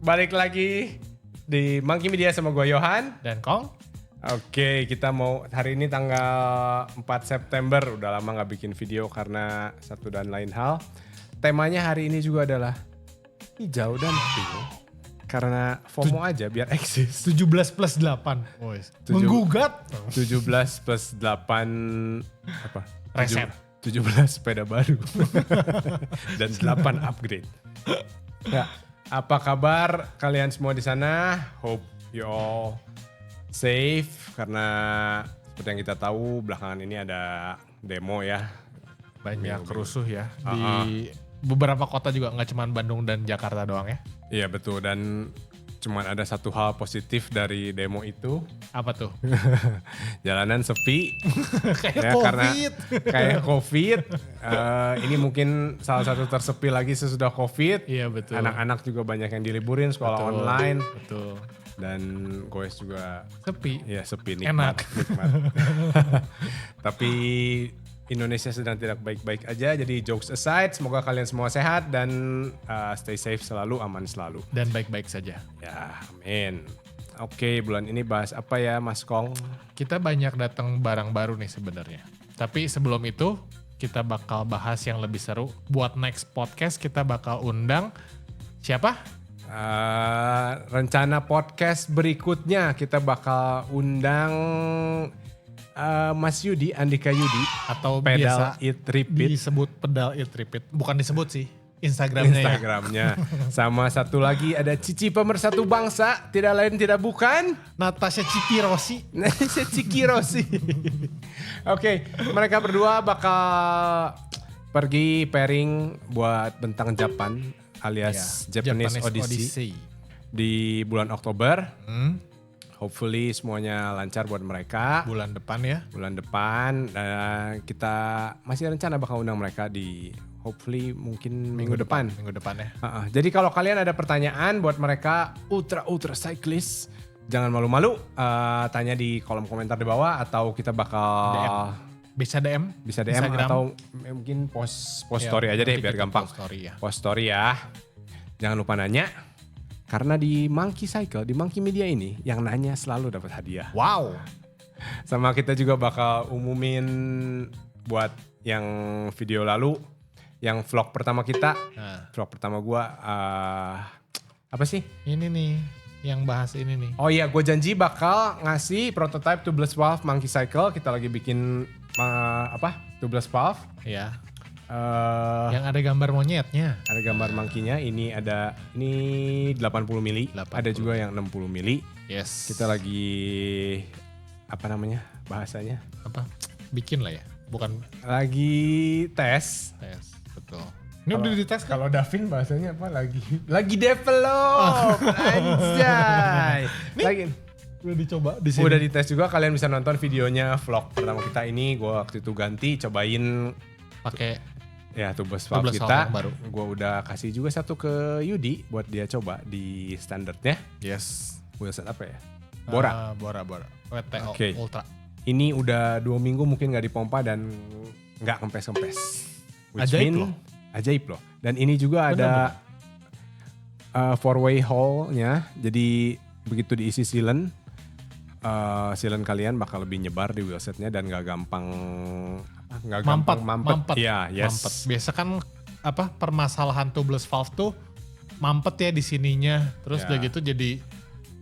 balik lagi di Monkey Media sama gue Yohan. Dan Kong. Oke, kita mau hari ini tanggal 4 September. Udah lama gak bikin video karena satu dan lain hal. Temanya hari ini juga adalah hijau dan pink. Karena FOMO aja biar eksis. 17 plus 8. Menggugat. 17 plus 8 apa? Reset. 17 sepeda baru. Dan 8 upgrade. Ya, apa kabar kalian semua di sana? Hope you all safe karena seperti yang kita tahu belakangan ini ada demo ya. Banyak rusuh ya di beberapa kota juga, nggak cuma Bandung dan Jakarta doang ya. Iya betul, dan cuman ada satu hal positif dari demo itu. Apa tuh? Jalanan sepi. Kayak ya, karena COVID. kayak COVID. Ini mungkin salah satu tersepi lagi sesudah COVID. Iya betul. Anak-anak juga banyak yang diliburin, sekolah online. Betul. Dan goes juga Sepi. ya sepi, nikmat. Tapi Indonesia sedang tidak baik-baik aja, jadi jokes aside, semoga kalian semua sehat dan stay safe selalu, aman selalu. Dan baik-baik saja. Ya, amin. Oke, bulan ini bahas apa ya Mas Kong? Kita banyak datang barang baru nih sebenarnya. Tapi sebelum itu, kita bakal bahas yang lebih seru. Buat next podcast kita bakal undang siapa? Rencana podcast berikutnya kita bakal undang Mas Yudi, Andika Yudi, Atau Pedal biasa It Repeat. disebut pedal it repeat. Bukan disebut sih, Instagramnya. Sama satu lagi ada Cici Pemersatu Bangsa, tidak lain tidak bukan Natasha Cipirosi. Ciki Rossi. Oke, mereka berdua bakal pergi pairing buat Bentang Japan alias Japanese Odyssey di bulan Oktober. Hopefully semuanya lancar buat mereka. Bulan depan ya. Bulan depan kita masih rencana bakal undang mereka di hopefully mungkin minggu depan. Minggu depan ya. Jadi kalau kalian ada pertanyaan buat mereka ultra cyclist, jangan malu-malu, tanya di kolom komentar di bawah atau kita bakal DM. Bisa DM Instagram. atau mungkin post story aja deh biar gampang. Post story ya. Jangan lupa nanya. Karena di Monkey Cycle, di Monkey Media ini, yang nanya selalu dapat hadiah. Wow. Sama kita juga bakal umumin buat yang video lalu, yang vlog pertama kita. Vlog pertama gua, apa sih? Ini nih, yang bahas ini nih. Oh iya, gue janji bakal ngasih prototype tubeless valve Monkey Cycle. Kita lagi bikin, tubeless valve. Iya. Yang ada gambar monyetnya. Ada gambar monkey-nya, ini 80 mili, ada juga yang 60 mili. Yes. Kita lagi, bahasanya? Bikin lah ya, bukan lagi tes. Betul. Ini udah dites kan? Kalau Davin bahasanya apa lagi develop, anjay. Lagi Udah dicoba di sini. udah dites juga, kalian bisa nonton videonya vlog pertama kita ini. Gue waktu itu ganti, cobain Pakai ya tubeless valve tubeless kita. valve baru. Gue udah kasih juga satu ke Yudi buat dia coba di standarnya. yes. Wheelset apa ya? Bora. Bora. WTO Oke. Ultra. Ini udah 2 minggu mungkin gak dipompa dan gak kempes-kempes. Ajaib loh. Dan ini juga ada 4-way hole-nya. Jadi begitu diisi sealant, sealant kalian bakal lebih nyebar di wheelsetnya dan gak gampang mampet. Iya, yes. Mampet. Biasa kan permasalahan tubeless valve tuh mampet ya di sininya. Terus udah gitu jadi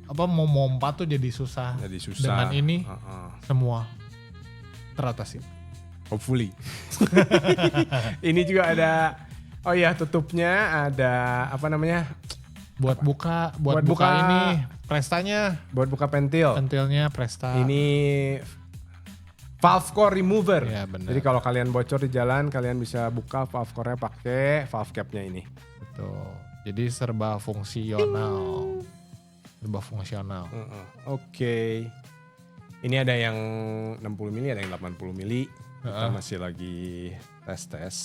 mau mompa tuh jadi susah. Dengan ini semua teratasin. Hopefully. Ini juga ada, tutupnya ada Buat buka ini Prestanya. buat buka pentil. Pentilnya Presta. Ini valve core remover. Ya, benar. Jadi kalau kalian bocor di jalan, kalian bisa buka valve core-nya pakai valve cap-nya ini. Betul. Jadi serba fungsional. Oke. Ini ada yang 60 mili, ada yang 80 mili. Kita masih lagi tes.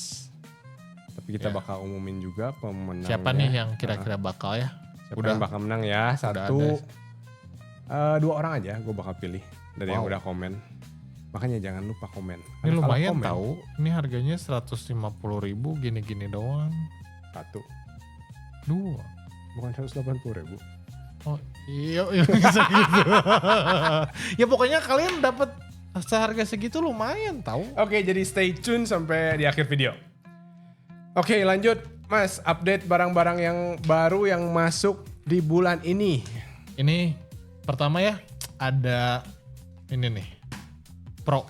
Tapi kita bakal umumin juga pemenangnya. Siapa nih yang kira-kira bakal ya? Siapa yang bakal menang ya? 2 orang aja gue bakal pilih dari yang udah komen. Makanya jangan lupa komen. Ini lumayan tahu. Ini harganya 150.000 gini-gini doang. 1. 2. Bukan 180.000. Oh iya bisa gitu. Ya pokoknya kalian dapat seharga segitu lumayan tahu. Oke, jadi stay tune sampai di akhir video. Oke, lanjut Mas, update barang-barang yang baru yang masuk di bulan ini. Ini pertama ya ada ini nih Pro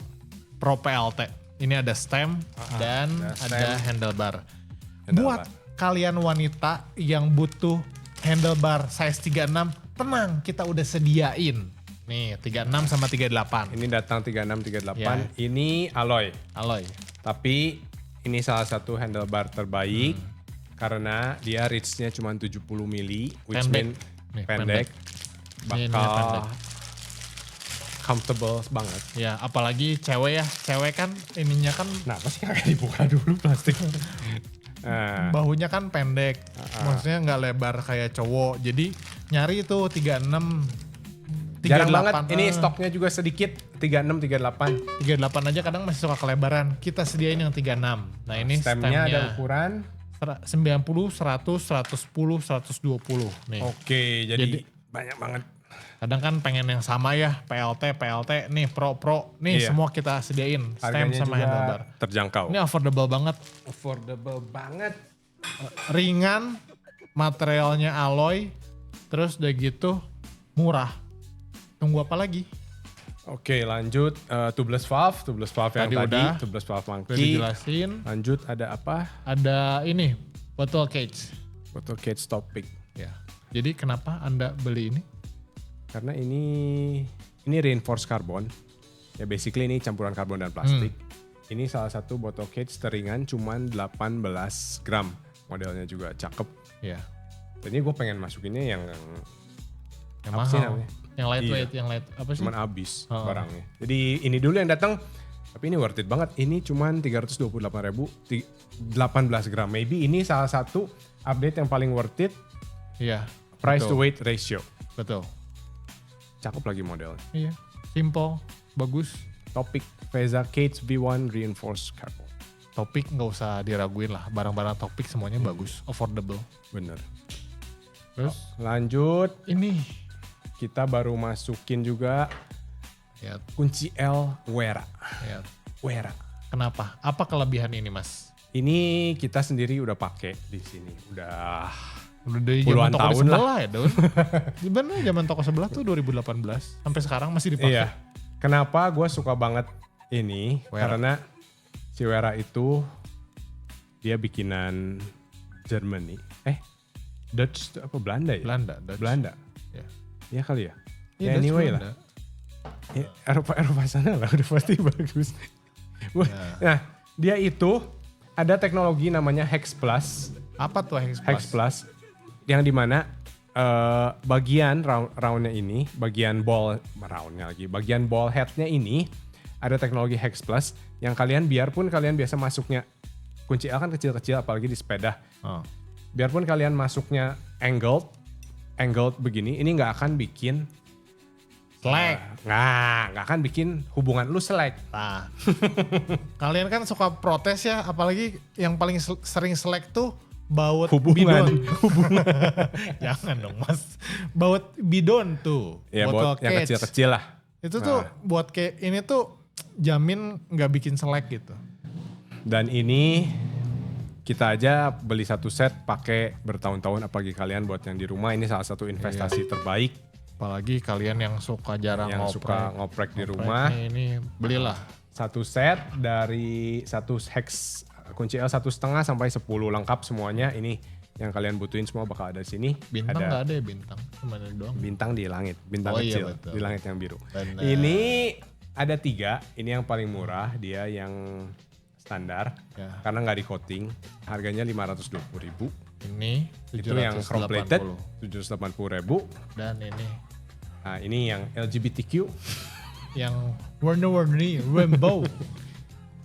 PLT. Ini ada stem dan ada handlebar. Buat kalian wanita yang butuh handlebar size 36, tenang, kita udah sediain. Nih, 36 sama 38. Ini datang 36, 38. Ya. Ini alloy. Tapi ini salah satu handlebar terbaik karena dia reach-nya cuma 70 mili, which mean pendek. Bakal comfortable banget. Ya, apalagi cewek ya. Cewek kan ininya kan. Kenapa sih kagak dibuka dulu plastik? Bahunya kan pendek. Maksudnya nggak lebar kayak cowok. Jadi nyari itu 36. 38. Jarang banget. Ini stoknya juga sedikit. 36, 38. 38 aja kadang masih suka kelebaran. Kita sediain yang 36. Nah ini stemnya ada ukuran 90, 100, 110, 120. Nih. Oke, jadi banyak banget. Kadang kan pengen yang sama ya, PLT, nih Pro, nih semua kita sediain. Stem sama handlebar. Terjangkau. Ini affordable banget. Ringan, materialnya alloy, terus udah gitu murah. Tunggu apa lagi? Oke, lanjut tubeless valve yang tadi tubeless valve monkey. Udah dijelasin. Lanjut ada apa? Ada ini, bottle cage topic. Ya. Jadi kenapa Anda beli ini? Karena ini reinforced carbon. Ya basically ini campuran karbon dan plastik. Ini salah satu bottle cage teringan cuman 18 gram. Modelnya juga cakep. Ya. Dan ini gue pengen masukinnya yang mahal. Yang lightweight, yang light apa sih? Cuman abis barangnya. Jadi ini dulu yang datang. Tapi ini worth it banget. Ini cuman 328.000, 18 gram. Maybe ini salah satu update yang paling worth it. Iya. Price to weight ratio. Betul. Cakep lagi modelnya. Iya. Simple, bagus. Topic Veza Cage V1 Reinforced Carbon. Topic nggak usah diraguin lah. Barang-barang Topic semuanya bagus, affordable. Bener. Terus lanjut. Ini kita baru masukin juga kunci L Wera. Wera. Kenapa? Apa kelebihan ini, Mas? Ini kita sendiri udah pakai di sini. Udah dari zaman toko sebelah ya, Don. Gimana zaman toko sebelah tuh 2018 sampai sekarang masih dipakai. Iya. Kenapa gue suka banget ini? Wera. Karena si Wera itu dia bikinan Germany. Dutch apa Belanda ya? Belanda. Ya. Iya kali ya. Ya anyway lah. Ya, Eropa sana lah udah pasti bagus. Nah, dia itu ada teknologi namanya Hex Plus. Apa tuh Hex Plus? Hex Plus yang dimana bagian roundnya ini, bagian ball headnya ini ada teknologi Hex Plus yang biarpun kalian biasa masuknya kunci L kan kecil-kecil apalagi di sepeda. Biarpun kalian masuknya angled begini, ini nggak akan bikin selek. Nggak akan bikin hubungan lu selek. Nah, kalian kan suka protes ya, apalagi yang paling sering selek tuh baut bidon. Jangan dong Mas. Baut bidon tuh. Ya baut yang kecil-kecil lah. Itu tuh buat kayak ini tuh jamin nggak bikin selek gitu. Dan ini kita aja beli satu set pakai bertahun-tahun, apalagi kalian buat yang di rumah ini salah satu investasi terbaik. Apalagi kalian yang suka ngoprek di rumah. Ini belilah satu set dari satu hex kunci L 1,5 sampai 10 lengkap semuanya. Ini yang kalian butuhin semua bakal ada di sini. Bintang nggak ada ya bintang? Cuma ada doang. Bintang di langit, bintang kecil di langit yang biru. Bener. Ini ada 3, ini yang paling murah, dia yang standar karena nggak di coating, harganya 520.000. Ini itu yang completed 780.000. Dan ini, nah ini yang LGBTQ, yang warna-warni rainbow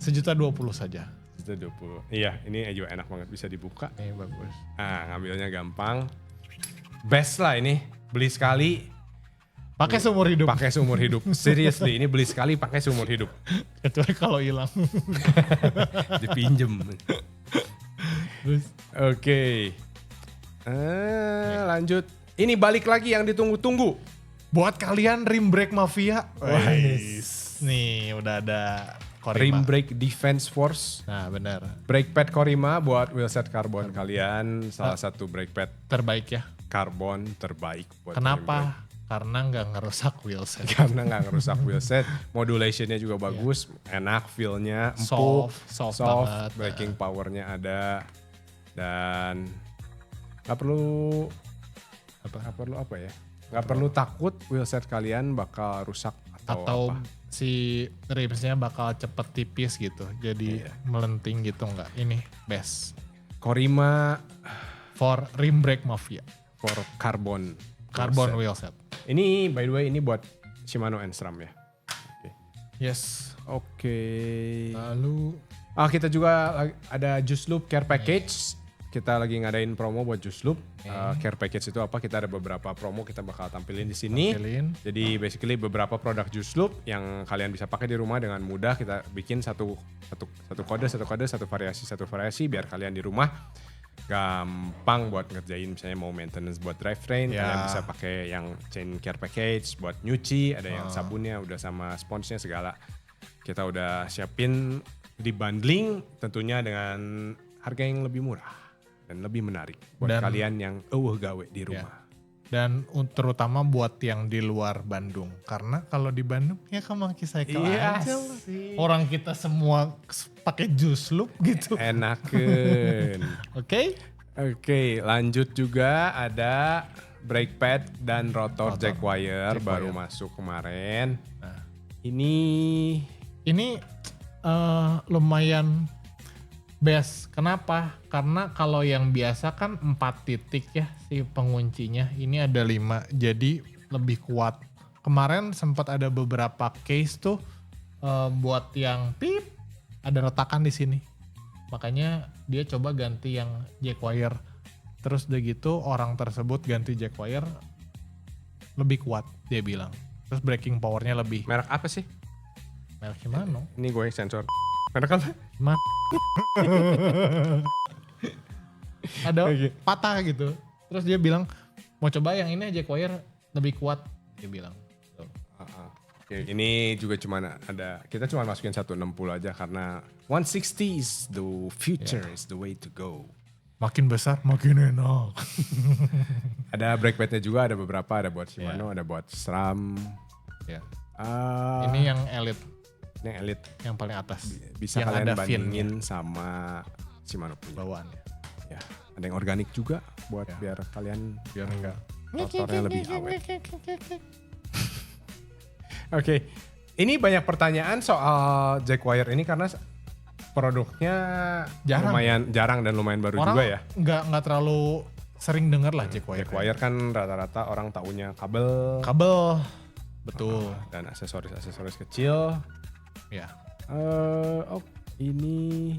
1.020.000 saja. 120. Iya, ini juga enak banget bisa dibuka. Ini bagus. Nah, ngambilnya gampang. Best lah ini, beli sekali. Pakai seumur hidup. Seriously, ini beli sekali pakai seumur hidup. Kecuali kalau hilang. Dipinjem. Oke. Lanjut. Ini balik lagi yang ditunggu-tunggu. Buat kalian rim brake mafia. Nih udah ada Corima. Rim brake defense force. Nah benar. Brake pad Corima buat wheelset karbon kalian. Salah satu brake pad terbaik ya. Karbon terbaik. Buat kenapa? Karena nggak ngerusak wheelset. Karena nggak ngerusak wheelset. Modulationnya juga bagus. Enak feelnya. Empuk. Soft banget. Braking powernya ada. Dan nggak perlu takut wheelset kalian bakal rusak atau apa. Si rimsnya bakal cepet tipis gitu. Jadi melenting gitu nggak. Ini best. Corima for rim brake mafia. For carbon wheelset. Ini by the way ini buat Shimano and SRAM ya. Okay. Yes. Oke. Lalu kita juga ada Juice Loop Care Package. Kita lagi ngadain promo buat Juice Loop. Care Package itu apa? Kita ada beberapa promo kita bakal tampilin di sini. Jadi basically beberapa produk Juice Loop yang kalian bisa pakai di rumah dengan mudah. Kita bikin satu kode, satu variasi biar kalian di rumah gampang buat ngerjain, misalnya mau maintenance buat drivetrain, kalian bisa pakai yang chain care package buat nyuci, ada yang sabunnya udah sama sponsnya segala. Kita udah siapin di bundling tentunya dengan harga yang lebih murah dan lebih menarik buat kalian yang gawe di rumah. Dan terutama buat yang di luar Bandung. Karena kalau di Bandung ya Monkey Cycle aja lah. Orang kita semua pakai Juice Loop gitu. Enakeun. Oke, lanjut juga ada brake pad dan rotor jack wire baru masuk kemarin. Nah, ini lumayan best. Kenapa? Karena kalau yang biasa kan 4 titik ya si penguncinya. Ini ada 5 jadi lebih kuat. Kemarin sempat ada beberapa case tuh buat yang pip ada retakan di sini. Makanya dia coba ganti yang jack wire. Terus udah gitu orang tersebut ganti jack wire lebih kuat dia bilang. Terus braking powernya lebih. Merek apa sih? Merek Shimano. Ini gue yang sensor. Merek apa? Ada patah gitu. Terus dia bilang mau coba yang ini jack wire lebih kuat dia bilang. Oke, ini juga kita cuma masukin 160 aja karena 160 is the future, is the way to go. Makin besar makin enak. Ada brake padnya juga, ada beberapa, ada buat Shimano, ada buat SRAM. Ini yang elite. Yang elite. Yang paling atas. Bisa yang kalian bandingin sama Shimano punya. Bawaan. Ya, ada yang organik juga buat biar kalian enggak motornya lebih awet. Oke, ini banyak pertanyaan soal jack wire ini karena produknya lumayan jarang dan lumayan baru orang juga ya. Nggak terlalu sering dengar lah jack wire. Jack wire kan rata-rata orang taunya kabel. Betul. Dan aksesoris kecil. Ya. Ini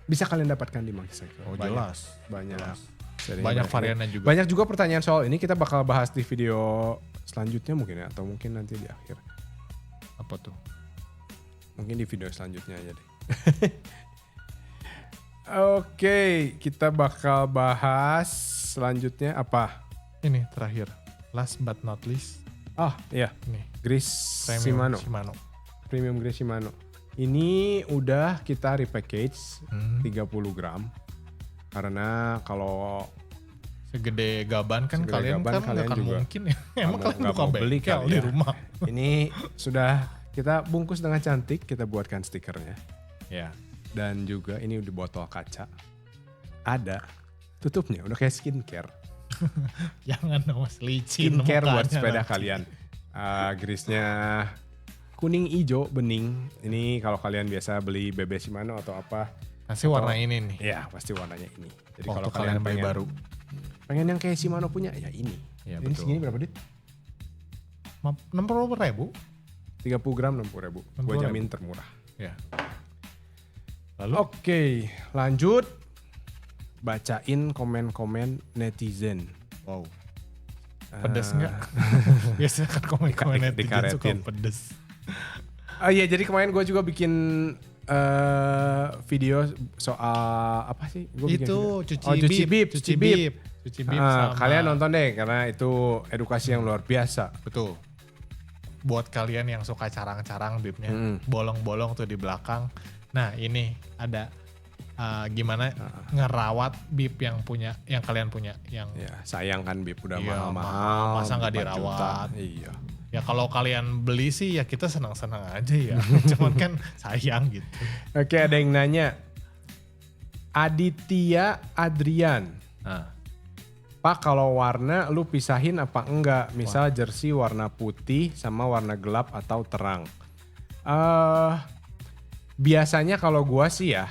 bisa kalian dapatkan di Monkey Cycle. Jelas. Banyak variannya juga. Banyak juga pertanyaan soal ini, kita bakal bahas di video selanjutnya mungkin ya, atau mungkin nanti di akhir. Apa tuh? Mungkin di video selanjutnya aja deh. Oke, kita bakal bahas selanjutnya apa? Ini terakhir. Last but not least. Iya. Ini. Grease Shimano. Premium Grease Shimano. Ini udah kita repackage 30 gram. Karena kalau segede gaban kan kalian kan nggak akan mungkin ya. Emang kalian buka bengkel di rumah. Ini sudah kita bungkus dengan cantik, kita buatkan stikernya. Ya. Dan juga ini di botol kaca. Ada tutupnya, udah kayak skincare. Jangan mas, licin. Skincare buat sepeda kalian. Grease-nya kuning, hijau, bening. Ini kalau kalian biasa beli BB Shimano atau apa. Pasti warna ini nih. Iya, pasti warnanya ini. Jadi kalau kalian beli baru. Pengen yang kayak Shimano punya, ya ini. Ya, ini segini berapa dit? 60.000. 30 gram 60.000. Gue jamin termurah. Ya. Lalu? Oke, lanjut. Bacain komen-komen netizen. Wow. Pedes nggak? Biasanya kan komen-komen netizen suka pedes. Iya, jadi kemarin gue juga bikin video soal apa sih? Itu cuci bib. Kalian nonton deh karena itu edukasi yang luar biasa. Betul. Buat kalian yang suka carang-carang bibnya, bolong-bolong tuh di belakang. Nah ini ada gimana ngerawat bib yang kalian punya. Yang ya, sayang kan bib udah mahal. Masa nggak dirawat? Iya. Ya kalau kalian beli sih ya kita senang-senang aja ya. Cuman kan sayang gitu. Oke, ada yang nanya. Aditya Adrian. Pak, kalau warna lu pisahin apa enggak? Misal jersey warna putih sama warna gelap atau terang. Biasanya kalau gua sih ya,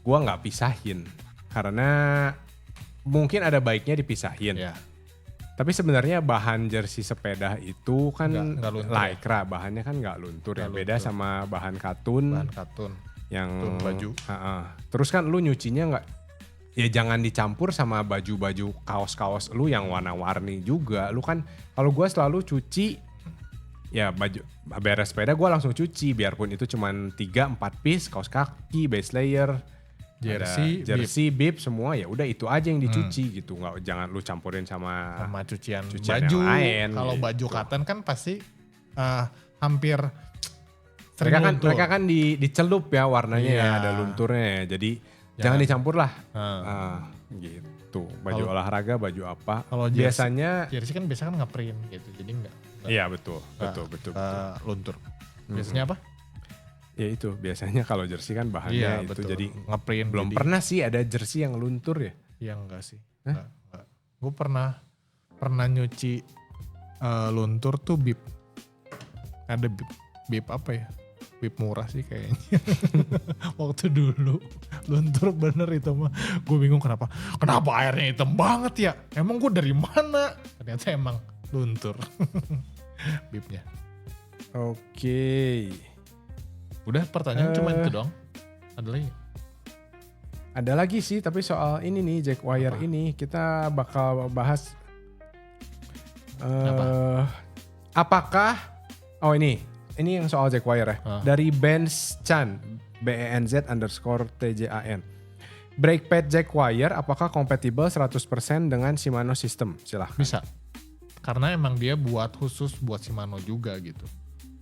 gua nggak pisahin. Karena mungkin ada baiknya dipisahin. Ya. Tapi sebenarnya bahan jersey sepeda itu kan nggak luntur, lycra, bahannya kan nggak luntur ya. Beda sama bahan katun. Bahan katun. Yang baju. Terus kan lu nyucinya nggak, ya jangan dicampur sama baju-baju kaos-kaos lu yang warna-warni juga. Lu kan, kalau gue selalu cuci, ya baju beres sepeda gue langsung cuci. Biarpun itu cuman 3-4 piece, kaos kaki, base layer, jersey, bib semua, ya udah itu aja yang dicuci gitu. Nggak, jangan lu campurin sama cucian baju yang lain. Kalau gitu. Baju cotton kan pasti hampir mereka kan dicelup ya warnanya, ya, ada lunturnya. Jadi jangan dicampur lah. Gitu. Baju olahraga, baju apa. Kalau biasanya jersey kan biasanya kan ngeprint gitu. Jadi enggak. Iya betul. Luntur. Biasanya apa? Ya itu biasanya kalau jersey kan bahannya itu jadi ngeprint. Belum pernah sih ada jersey yang luntur ya? Iya enggak sih. Enggak. Gue pernah nyuci luntur tuh bib. Ada bib apa ya? Bib murah sih kayaknya. Waktu dulu luntur bener itu mah. Gue bingung kenapa airnya hitam banget ya. Emang gue dari mana? Ternyata emang luntur bibnya. Oke. Udah pertanyaan cuma itu doang. Ada lagi? Ada lagi sih, tapi soal ini nih Jackwire ini kita bakal bahas. Apakah? Oh ini yang soal Jackwire ya. Dari Benz Chan, BENZ_TJAN. Brake pad Jackwire apakah kompatibel 100% dengan Shimano system? Silahkan. Bisa. Karena emang dia khusus buat Shimano juga gitu.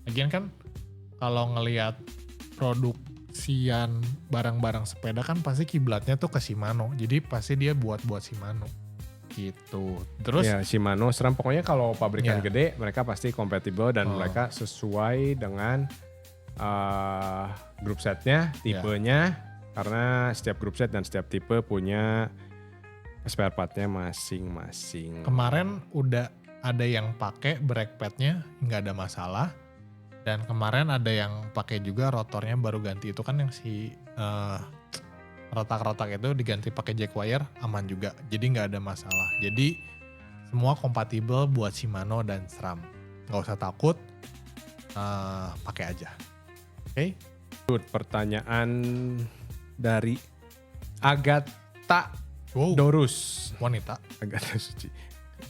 Lagian kan kalau ngelihat produksian barang-barang sepeda kan pasti kiblatnya tuh ke Shimano. Jadi pasti dia buat Shimano gitu. Terus ya Shimano SRAM pokoknya kalau pabrikan gede mereka pasti kompatibel dan mereka sesuai dengan grup setnya, tipenya. Karena setiap grup set dan setiap tipe punya spare partnya masing-masing. Kemarin udah ada yang pakai brake padnya nggak ada masalah. Dan kemarin ada yang pakai juga rotornya baru ganti, itu kan yang si rotak-rotak itu diganti pakai Jackwire, aman juga. Jadi nggak ada masalah. Jadi semua kompatibel buat Shimano dan SRAM. Nggak usah takut, pakai aja. Oke? Pertanyaan dari Agatha Dorus. Wanita. Agatha Suci.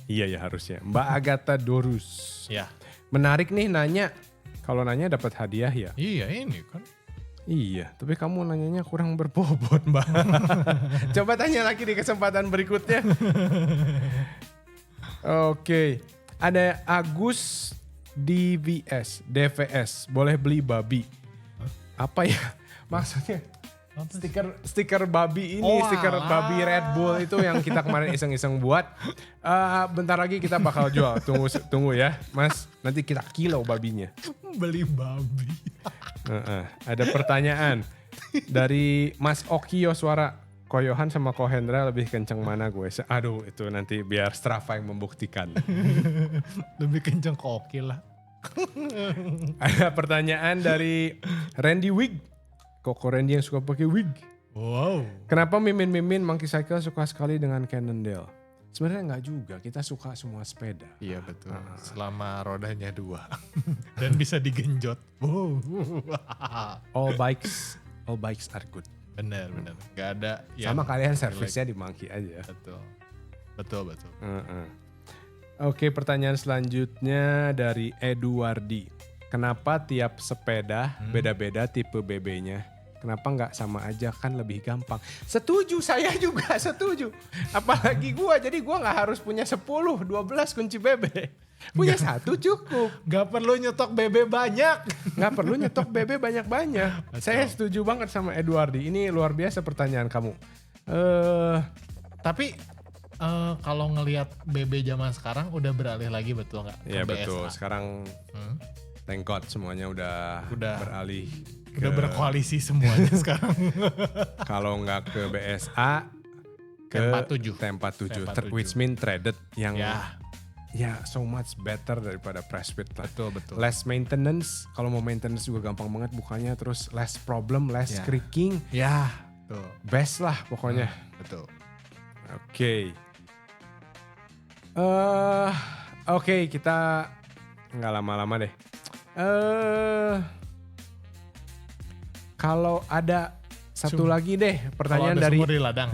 Iya ya harusnya. Mbak Agatha Dorus. Ya. Menarik nih nanya. Kalau nanya dapat hadiah ya? Iya ini kan. Iya, tapi kamu nanyanya kurang berbobot Mbak. Coba tanya lagi di kesempatan berikutnya. Oke, ada Agus DVS, boleh beli babi. Apa ya maksudnya? Stiker babi ini, stiker babi Red Bull itu yang kita kemarin iseng-iseng buat. Bentar lagi kita bakal jual, tunggu ya Mas, nanti kita kilo babinya. Beli babi. Ada pertanyaan dari Mas Okio suara Koyohan sama Kohendra lebih kenceng mana gue? Aduh itu nanti biar Strava yang membuktikan. Lebih kenceng Oki lah. Ada pertanyaan dari Randy Wig. Koko Randy yang suka pakai wig. Wow. Kenapa Mimin Monkey Cycle suka sekali dengan Cannondale? Sebenarnya enggak juga, kita suka semua sepeda. Iya betul, selama rodanya 2. Dan bisa digenjot. Wow. All bikes are good. Bener. Gak ada yang sama kalian servisnya di Monkey aja. Betul. Oke, pertanyaan selanjutnya dari Eduardi. kenapa tiap sepeda beda-beda tipe BB-nya? Kenapa nggak sama aja, kan lebih gampang? Setuju, saya juga setuju. Apalagi gua, jadi gua nggak harus punya 10, 12 kunci BB. Punya satu cukup. Gak perlu nyetok BB banyak. Nggak perlu nyetok BB banyak-banyak. Saya setuju banget sama Edwardi. Ini luar biasa pertanyaan kamu. Tapi kalau ngelihat BB zaman sekarang udah beralih lagi, betul nggak? Iya betul. Sekarang thank God semuanya udah beralih. Udah berkoalisi semuanya sekarang. Kalau nggak ke BSA, ke T47, which mean threaded yang ya so much better daripada press fit lah. Betul. Less maintenance, kalau mau maintenance juga gampang banget bukanya, terus less problem, less creaking. Ya, betul. Best lah pokoknya. Betul. Oke. Oke, kita nggak lama-lama deh. Kalau ada satu lagi deh pertanyaan dari sumur di ladang.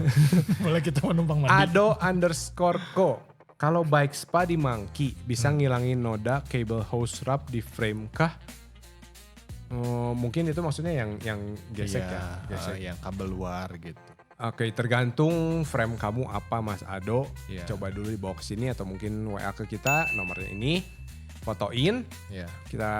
Boleh kita menumpang mandi. Ado_ko. Kalau bike spa di Monkey bisa ngilangin noda cable hose wrap di frame kah? Mungkin itu maksudnya yang gesek ya. Gesek. Yang kabel luar gitu. Oke, tergantung frame kamu apa Mas Ado. Coba dulu dibawa ke sini atau mungkin WA ke kita, nomornya ini. Fotoin, kita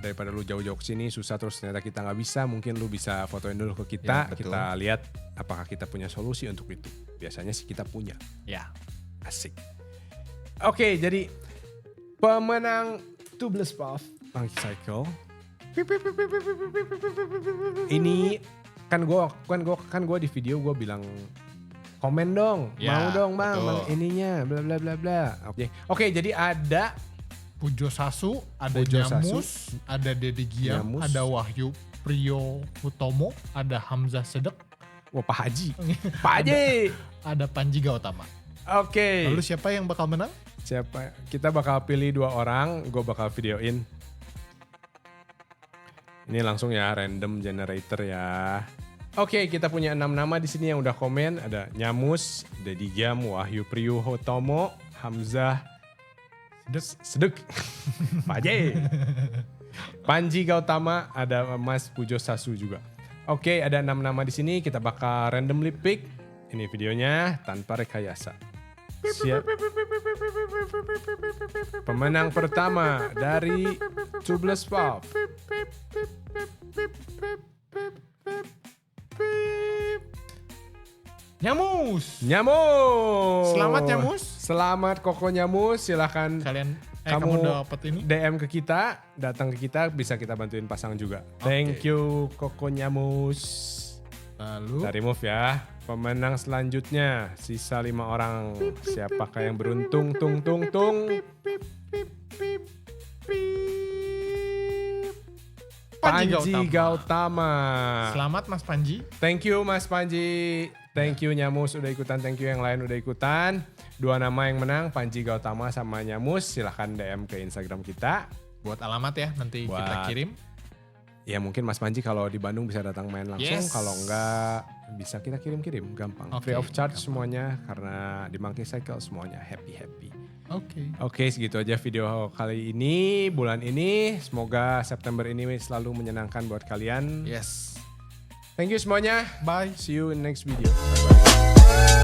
daripada lu jauh-jauh ke sini susah terus ternyata kita nggak bisa, mungkin lu bisa fotoin dulu ke kita, kita lihat apakah kita punya solusi untuk itu. Biasanya sih kita punya. Ya, asik. Oke, jadi pemenang tubeless valve Monkey Cycle. Ini kan gue di video gue bilang komen dong, mau dong bang, ininya, bla bla bla bla. Oke, jadi ada Pujo Sasu, ada Nyamus, ada Dedi Giam, ada Wahyu Priyo Hutomo, ada Hamzah Sedek. Wah, Pak Haji. Pak Haji. Ada Panji Gautama. Oke. Lalu siapa yang bakal menang? Kita bakal pilih 2 orang, gue bakal videoin. Ini langsung ya, random generator ya. Oke, kita punya 6 nama di sini yang udah komen. Ada Nyamus, Dedi Giam, Wahyu Priyo Hutomo, Hamzah Sedek, Pak J, Panji Gautama, ada Mas Pujo Sasu juga. Oke, ada 6 nama di sini, kita bakal randomly pick. Ini videonya tanpa rekayasa. Siap. Pemenang pertama dari tubeless valve. Nyamus. Selamat Nyamus. Selamat Koko Nyamus. Silahkan kamu dapat ini. DM ke kita, datang ke kita, bisa kita bantuin pasang juga. Thank you Koko Nyamus. Lalu dari Move ya. Pemenang selanjutnya sisa 5 orang. Siapakah yang beruntung? Tung. Panji Gautama. Selamat Mas Panji. Thank you Mas Panji. Thank you Nyamus udah ikutan, thank you yang lain udah ikutan. 2 nama yang menang, Panji Gautama sama Nyamus. Silahkan DM ke Instagram kita. Buat alamat ya, nanti kita kirim. Ya mungkin Mas Panji kalau di Bandung bisa datang main langsung. Kalau enggak bisa kita kirim-kirim, gampang. Free of charge semuanya, karena di Monkey Cycle semuanya happy-happy. Oke, segitu aja video kali ini, bulan ini. Semoga September ini selalu menyenangkan buat kalian. Yes. Thank you semuanya. Bye. See you in next video. Bye-bye.